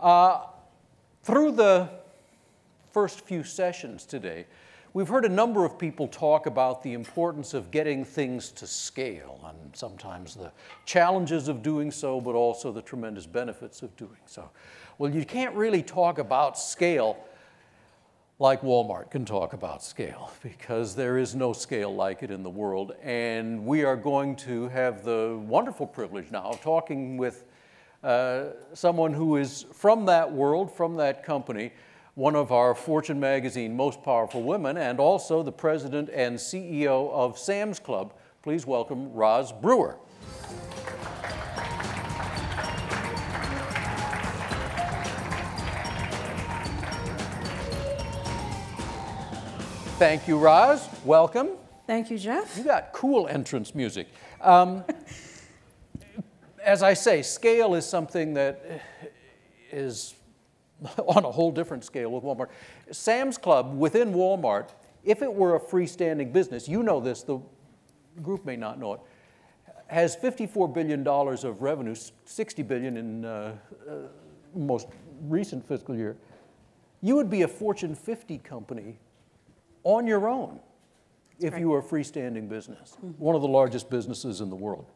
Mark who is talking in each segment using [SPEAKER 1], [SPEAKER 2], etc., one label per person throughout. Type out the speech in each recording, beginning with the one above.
[SPEAKER 1] Through the first few sessions today, we've heard a number of people talk about the importance of getting things to scale, and sometimes the challenges of doing so, but also the tremendous benefits of doing so. Well, you can't really talk about scale like Walmart can talk about scale, because there is no scale like it in the world. And we are going to have the wonderful privilege now of talking with someone who is from that world, from that company, one of our Fortune magazine most powerful women, and also the president and CEO of Sam's Club. Please welcome Roz Brewer. Thank you, Roz. Welcome.
[SPEAKER 2] Thank you, Geoff.
[SPEAKER 1] You got cool entrance music. As I say, scale is something that is on a whole different scale with Walmart. Sam's Club within Walmart, if it were a freestanding business, you know this, the group may not know it, has $54 billion of revenue, $60 billion in most recent fiscal year. You would be a Fortune 50 company on your own if you were a freestanding business, one of the largest businesses in the world.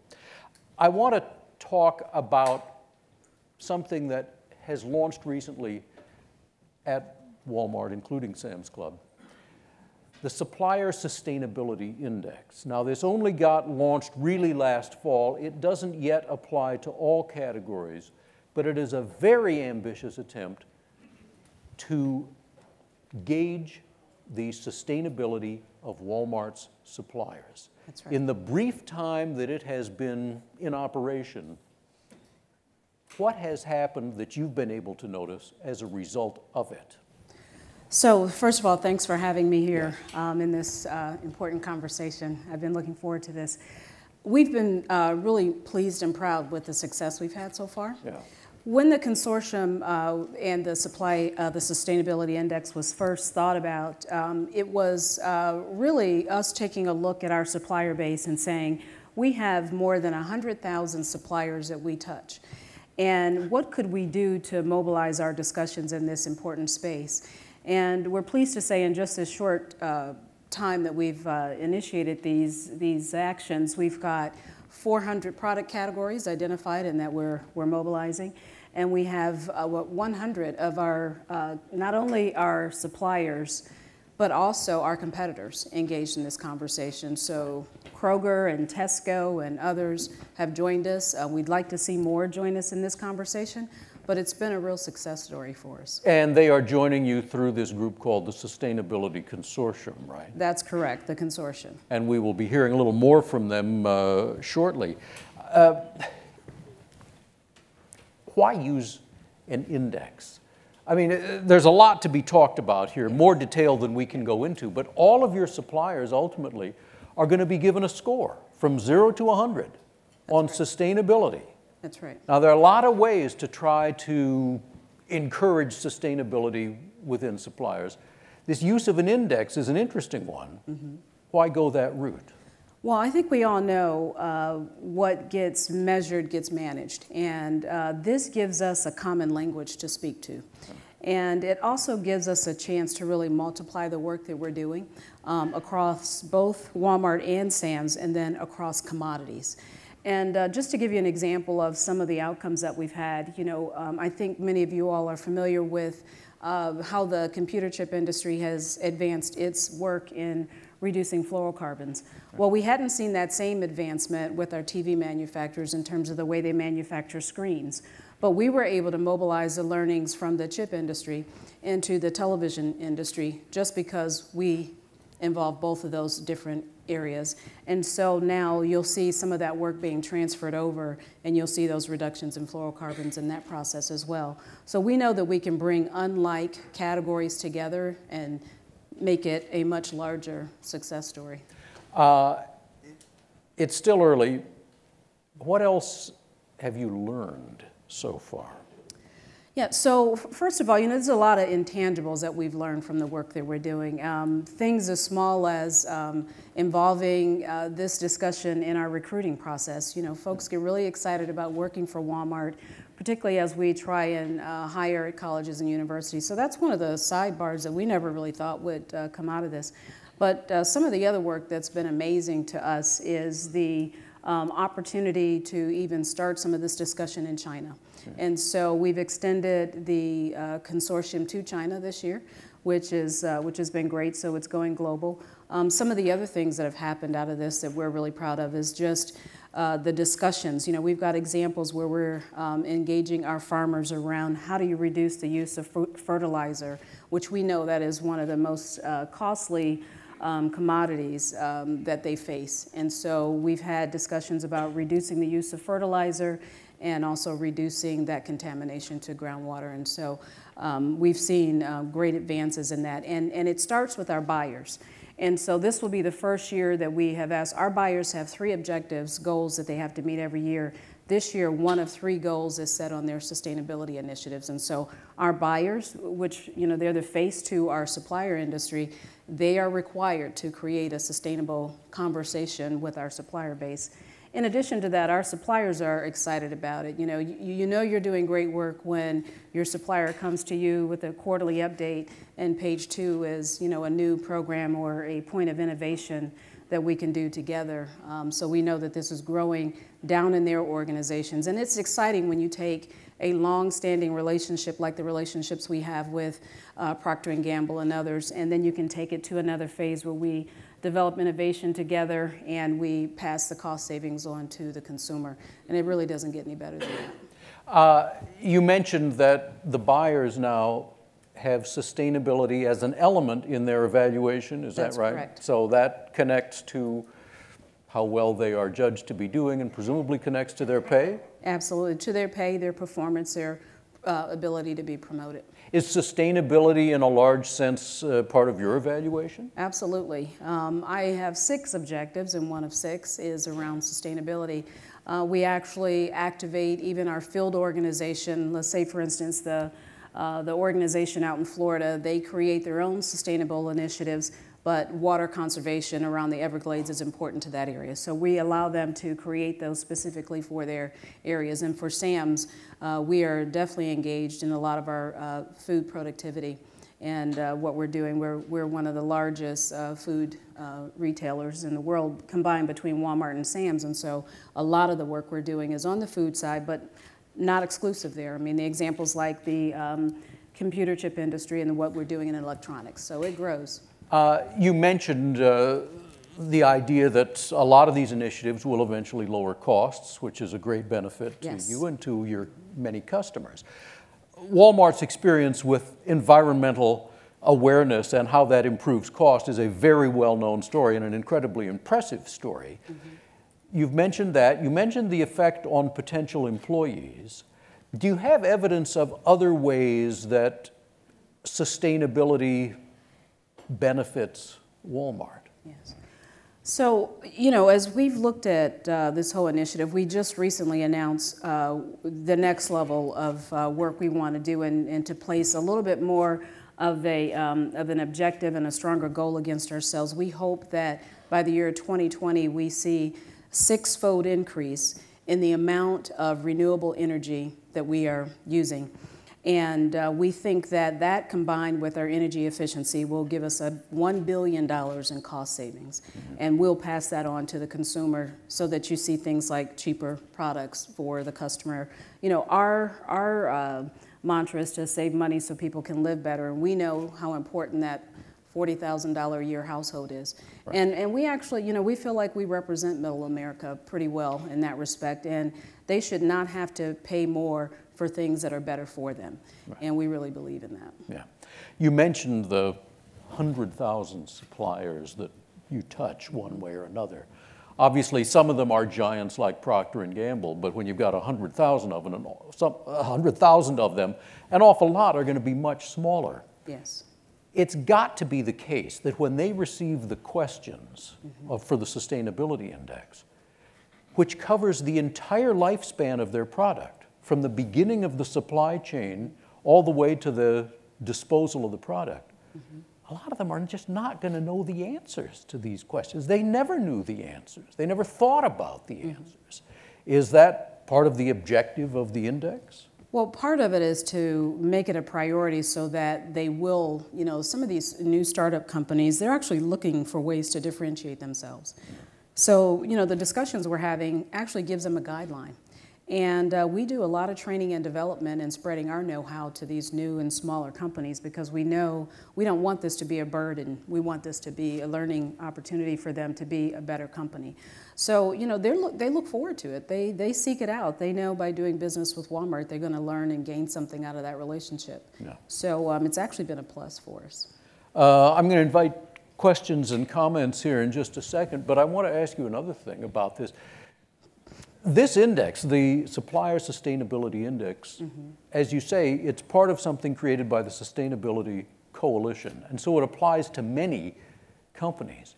[SPEAKER 1] I want to talk about something that has launched recently at Walmart, including Sam's Club, the Supplier Sustainability Index. Now, this only got launched really last fall. It doesn't yet apply to all categories, but it is a very ambitious attempt to gauge the sustainability of Walmart's suppliers.
[SPEAKER 2] That's right.
[SPEAKER 1] In the brief time that it has been in operation, what has happened that you've been able to notice as a result of it?
[SPEAKER 2] So, first of all, thanks for having me here in this important conversation. I've been looking forward to this. We've been really pleased and proud with the success we've had so far.
[SPEAKER 1] Yeah.
[SPEAKER 2] When the consortium and the Sustainability Index was first thought about, it was really us taking a look at our supplier base and saying, we have more than 100,000 suppliers that we touch. And what could we do to mobilize our discussions in this important space? And we're pleased to say in just this short time that we've initiated these actions, we've got 400 product categories identified and that we're mobilizing. And we have 100 of our, not only our suppliers, but also our competitors engaged in this conversation. So Kroger and Tesco and others have joined us. We'd like to see more join us in this conversation, but it's been a real success story for us.
[SPEAKER 1] And they are joining you through this group called the Sustainability Consortium, right?
[SPEAKER 2] That's correct, the consortium.
[SPEAKER 1] And we will be hearing a little more from them shortly. Why use an index? I mean, there's a lot to be talked about here, more detail than we can go into, but all of your suppliers ultimately are going to be given a score from 0 to 100 on sustainability.
[SPEAKER 2] That's right.
[SPEAKER 1] Now, there are a lot of ways to try to encourage sustainability within suppliers. This use of an index is an interesting one. Mm-hmm. Why go that route?
[SPEAKER 2] Well, I think we all know what gets measured gets managed, and this gives us a common language to speak to. And it also gives us a chance to really multiply the work that we're doing across both Walmart and Sam's, and then across commodities. And just to give you an example of some of the outcomes that we've had, you know, I think many of you all are familiar with how the computer chip industry has advanced its work in reducing fluorocarbons. Well, we hadn't seen that same advancement with our TV manufacturers in terms of the way they manufacture screens. But we were able to mobilize the learnings from the chip industry into the television industry just because we involve both of those different areas. And so now you'll see some of that work being transferred over, and you'll see those reductions in fluorocarbons in that process as well. So we know that we can bring unlike categories together and make it a much larger success story.
[SPEAKER 1] It's still early. What else have you learned so far?
[SPEAKER 2] Yeah, so first of all, you know, there's a lot of intangibles that we've learned from the work that we're doing. Things as small as involving this discussion in our recruiting process. You know, folks get really excited about working for Walmart, particularly as we try and hire at colleges and universities. So that's one of the sidebars that we never really thought would come out of this. But some of the other work that's been amazing to us is the opportunity to even start some of this discussion in China. And so we've extended the consortium to China this year, which has been great, so it's going global. Some of the other things that have happened out of this that we're really proud of is just the discussions. You know, we've got examples where we're engaging our farmers around how do you reduce the use of fertilizer, which we know that is one of the most costly commodities that they face. And so we've had discussions about reducing the use of fertilizer and also reducing that contamination to groundwater. And so we've seen great advances in that. And it starts with our buyers. And so this will be the first year that we have asked, our buyers have 3 objectives, goals that they have to meet every year. This year, 1 of 3 goals is set on their sustainability initiatives. And so our buyers, which, you know, they're the face to our supplier industry, they are required to create a sustainable conversation with our supplier base. In addition to that, our suppliers are excited about it. You know you're doing great work when your supplier comes to you with a quarterly update and page 2 is, you know, a new program or a point of innovation that we can do together. So we know that this is growing down in their organizations. And it's exciting when you take a long-standing relationship like the relationships we have with Procter & Gamble and others, and then you can take it to another phase where we develop innovation together and we pass the cost savings on to the consumer. And it really doesn't get any better than that.
[SPEAKER 1] You mentioned that the buyers now have sustainability as an element in their evaluation, is that right?
[SPEAKER 2] Correct.
[SPEAKER 1] So that connects to how well they are judged to be doing and presumably connects to their pay?
[SPEAKER 2] Absolutely, to their pay, their performance, their ability to be promoted.
[SPEAKER 1] Is sustainability in a large sense part of your evaluation?
[SPEAKER 2] Absolutely. I have 6 objectives and 1 of 6 is around sustainability. We actually activate even our field organization. Let's say, for instance, the organization out in Florida, they create their own sustainable initiatives, but water conservation around the Everglades is important to that area. So we allow them to create those specifically for their areas. And for Sam's, we are definitely engaged in a lot of our food productivity and what we're doing. We're one of the largest food retailers in the world combined between Walmart and Sam's. And so a lot of the work we're doing is on the food side, but not exclusive there. I mean, the examples like the computer chip industry and what we're doing in electronics. So it grows.
[SPEAKER 1] You mentioned the idea that a lot of these initiatives will eventually lower costs, which is a great benefit to you and to your many customers. Walmart's experience with environmental awareness and how that improves cost is a very well-known story and an incredibly impressive story. Mm-hmm. You've mentioned that. You mentioned the effect on potential employees. Do you have evidence of other ways that sustainability benefits Walmart?
[SPEAKER 2] Yes. So, you know, as we've looked at this whole initiative, we just recently announced the next level of work we want to do and to place a little bit more of an objective and a stronger goal against ourselves. We hope that by the year 2020, we see 6-fold increase in the amount of renewable energy that we are using. And we think that that combined with our energy efficiency will give us $1 billion in cost savings. Mm-hmm. And we'll pass that on to the consumer so that you see things like cheaper products for the customer. You know, our mantra is to save money so people can live better. And we know how important that $40,000 a year household is. Right. And we actually, you know, we feel like we represent middle America pretty well in that respect. And they should not have to pay more for things that are better for them. Right. And we really believe in that.
[SPEAKER 1] Yeah. You mentioned the 100,000 suppliers that you touch one way or another. Obviously, some of them are giants like Procter & Gamble, but when you've got 100,000 of them, 100,000 of them, an awful lot are going to be much smaller.
[SPEAKER 2] Yes.
[SPEAKER 1] It's got to be the case that when they receive the questions for the sustainability index, which covers the entire lifespan of their product, from the beginning of the supply chain all the way to the disposal of the product, a lot of them are just not going to know the answers to these questions. They never knew the answers. They never thought about the answers. Is that part of the objective of the index?
[SPEAKER 2] Well, part of it is to make it a priority so that they will, some of these new startup companies, they're actually looking for ways to differentiate themselves. So, the discussions we're having actually gives them a guideline. And we do a lot of training and development and spreading our know-how to these new and smaller companies because we know we don't want this to be a burden. We want this to be a learning opportunity for them to be a better company. So, they look forward to it. They seek it out. They know by doing business with Walmart, they're going to learn and gain something out of that relationship. Yeah. So it's actually been a plus for us.
[SPEAKER 1] I'm going to invite questions and comments here in just a second, but I want to ask you another thing about this. This index, the Supplier Sustainability Index, as you say, it's part of something created by the Sustainability Coalition, and so it applies to many companies.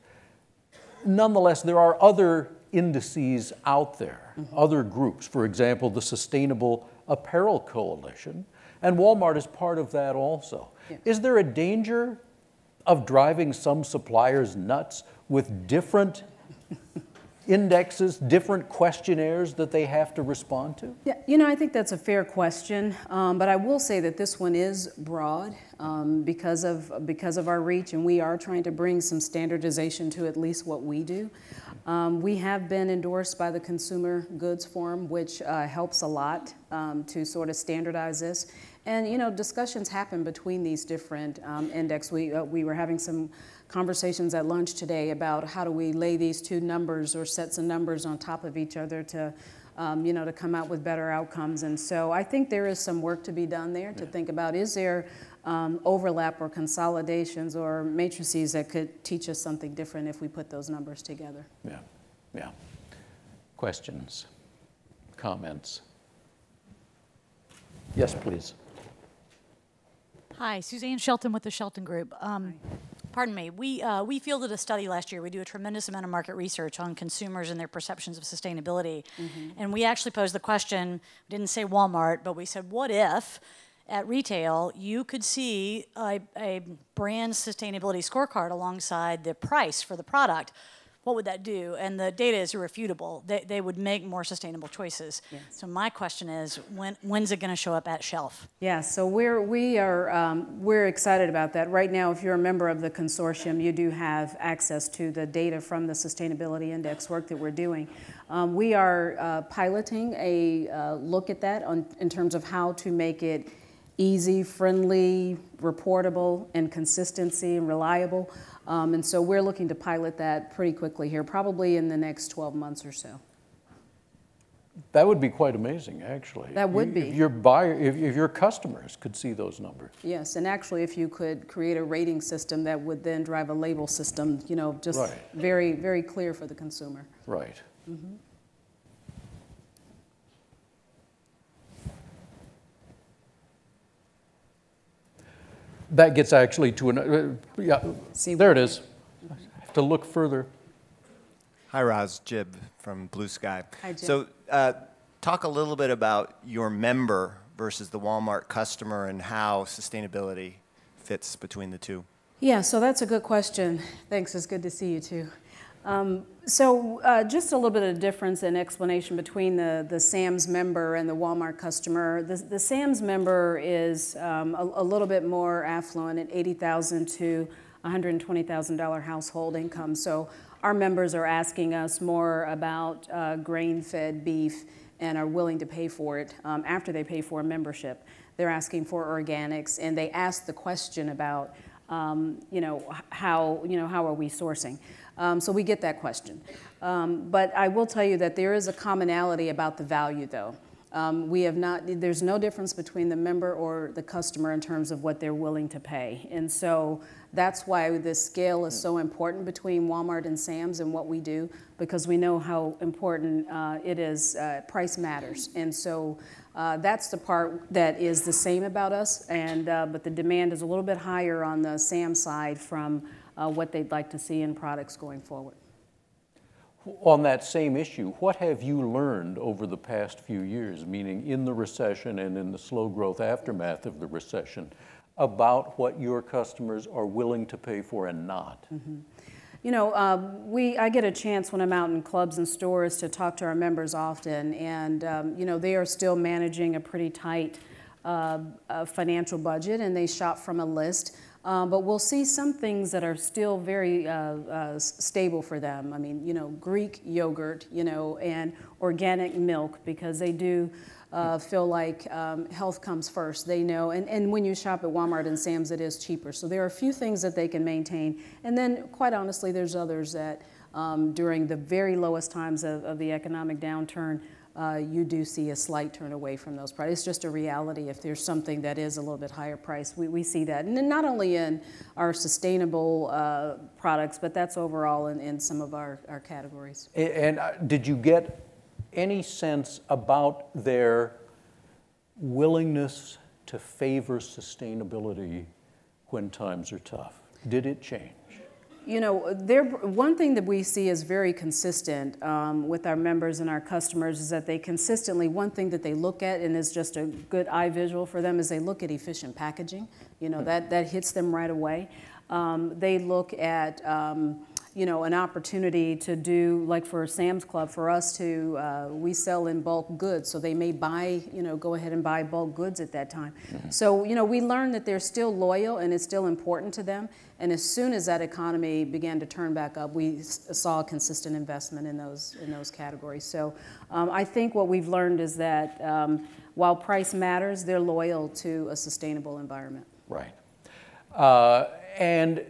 [SPEAKER 1] Nonetheless, there are other indices out there, other groups. For example, the Sustainable Apparel Coalition, and Walmart is part of that also. Yes. Is there a danger of driving some suppliers nuts with different indexes, different questionnaires that they have to respond to?
[SPEAKER 2] Yeah, I think that's a fair question, but I will say that this one is broad because of our reach, and we are trying to bring some standardization to at least what we do. We have been endorsed by the Consumer Goods Forum, which helps a lot to sort of standardize this. And discussions happen between these different index. We were having some conversations at lunch today about how do we lay these two numbers or sets of numbers on top of each other to, to come out with better outcomes. And so I think there is some work to be done there to think about, is there overlap or consolidations or matrices that could teach us something different if we put those numbers together?
[SPEAKER 1] Yeah. Questions, comments? Yes, please.
[SPEAKER 3] Hi, Suzanne Shelton with the Shelton Group. Pardon me, we fielded a study last year. We do a tremendous amount of market research on consumers and their perceptions of sustainability. And we actually posed the question, we didn't say Walmart, but we said, what if at retail you could see a brand sustainability scorecard alongside the price for the product? What would that do? And the data is irrefutable. They would make more sustainable choices. Yes. So my question is, when's it going to show up at shelf?
[SPEAKER 2] Yeah, so we're excited about that. Right now, if you're a member of the consortium, you do have access to the data from the Sustainability Index work that we're doing. We are piloting a look at that in terms of how to make it easy, friendly, reportable, and consistency and reliable. And so we're looking to pilot that pretty quickly here, probably in the next 12 months or so.
[SPEAKER 1] That would be quite amazing, actually.
[SPEAKER 2] That would be.
[SPEAKER 1] If your customers could see those numbers.
[SPEAKER 2] Yes, and actually if you could create a rating system that would then drive a label system, just right. Very, very clear for the consumer.
[SPEAKER 1] Right. That gets actually to an, there it is. I have to look further.
[SPEAKER 4] Hi, Roz, Jib from Blue Sky.
[SPEAKER 2] Hi, Jib.
[SPEAKER 4] So talk a little bit about your member versus the Walmart customer and how sustainability fits between the two.
[SPEAKER 2] Yeah, so that's a good question. Thanks, it's good to see you too. Just a little bit of difference in explanation between the Sam's member and the Walmart customer. The Sam's member is a little bit more affluent at $80,000 to $120,000 household income. So our members are asking us more about grain-fed beef and are willing to pay for it after they pay for a membership. They're asking for organics, and they ask the question about, how are we sourcing? So we get that question. But I will tell you that there is a commonality about the value, though. There's no difference between the member or the customer in terms of what they're willing to pay. And so that's why this scale is so important between Walmart and Sam's and what we do, because we know how important it is. Price matters. And so that's the part that is the same about us, but the demand is a little bit higher on the Sam side from what they'd like to see in products going forward.
[SPEAKER 1] On that same issue, what have you learned over the past few years, meaning in the recession and in the slow growth aftermath of the recession, about what your customers are willing to pay for and not?
[SPEAKER 2] You know, I get a chance when I'm out in clubs and stores to talk to our members often, and you know, they are still managing a pretty tight financial budget, and they shop from a list. But we'll see some things that are still very stable for them. I mean, you know, Greek yogurt, you know, and organic milk, because they do feel like health comes first. They know, and when you shop at Walmart and Sam's, it is cheaper. So there are a few things that they can maintain. And then, quite honestly, there's others that during the very lowest times of the economic downturn, you do see a slight turn away from those products. It's just a reality. If there's something that is a little bit higher priced, we see that. And then not only in our sustainable products, but that's overall in some of our categories.
[SPEAKER 1] And did you get any sense about their willingness to favor sustainability when times are tough? Did it change?
[SPEAKER 2] You know, one thing that we see is very consistent with our members and our customers is that they consistently, one thing that they look at, and is just a good eye visual for them, is they look at efficient packaging. You know, that hits them right away. They look at, you know, an opportunity to do, like for Sam's Club, for us to, we sell in bulk goods, so they may buy, you know, go ahead and buy bulk goods at that time. Mm-hmm. So, you know, we learned that they're still loyal and it's still important to them. And as soon as that economy began to turn back up, we saw a consistent investment in those categories. So I think what we've learned is that while price matters, they're loyal to a sustainable environment.
[SPEAKER 1] Right. And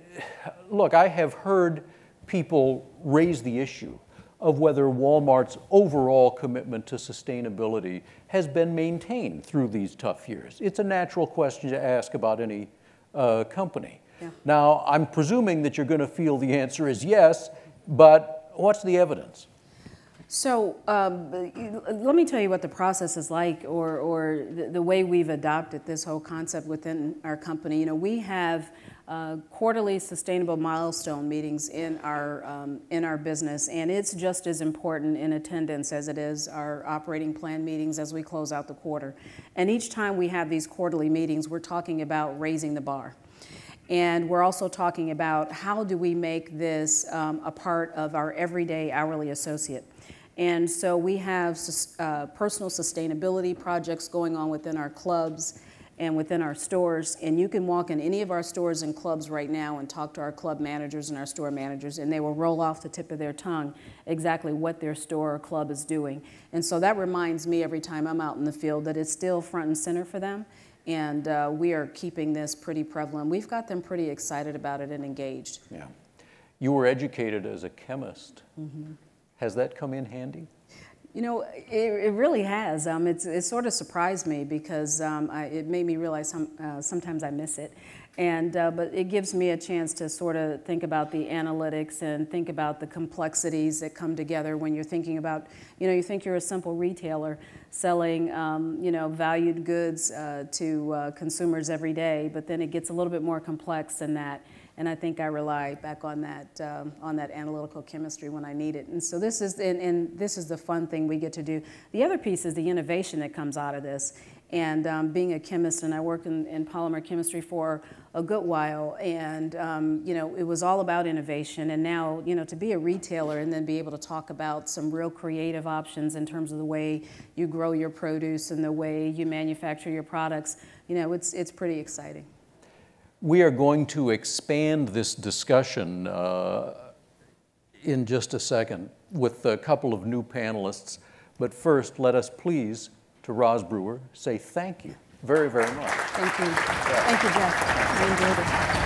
[SPEAKER 1] look, I have heard people raise the issue of whether Walmart's overall commitment to sustainability has been maintained through these tough years. It's a natural question to ask about any company. Yeah. Now, I'm presuming that you're going to feel the answer is yes, but what's the evidence?
[SPEAKER 2] So let me tell you what the process is like, or the way we've adopted this whole concept within our company. You know, we have quarterly sustainable milestone meetings in our business, and it's just as important in attendance as it is our operating plan meetings as we close out the quarter. And each time we have these quarterly meetings, we're talking about raising the bar. And we're also talking about how do we make this a part of our everyday hourly associate. And so we have personal sustainability projects going on within our clubs and within our stores. And you can walk in any of our stores and clubs right now and talk to our club managers and our store managers, and they will roll off the tip of their tongue exactly what their store or club is doing. And so that reminds me every time I'm out in the field that it's still front and center for them. And we are keeping this pretty prevalent. We've got them pretty excited about it and engaged. Yeah.
[SPEAKER 1] You were educated as a chemist. Mm-hmm. Has that come in handy?
[SPEAKER 2] You know, it really has. It sort of surprised me because it made me realize sometimes I miss it. And but it gives me a chance to sort of think about the analytics and think about the complexities that come together when you're thinking about, you know, you think you're a simple retailer selling, you know, valued goods to consumers every day, but then it gets a little bit more complex than that. And I think I rely back on that analytical chemistry when I need it. And so this is the fun thing we get to do. The other piece is the innovation that comes out of this. And being a chemist, and I worked in polymer chemistry for a good while, and you know, it was all about innovation. And now, you know, to be a retailer and then be able to talk about some real creative options in terms of the way you grow your produce and the way you manufacture your products, you know, it's pretty exciting.
[SPEAKER 1] We are going to expand this discussion in just a second with a couple of new panelists. But first, let us please, to Roz Brewer, say thank you very, very much.
[SPEAKER 2] Thank you. Thank you, Geoff. I enjoyed it.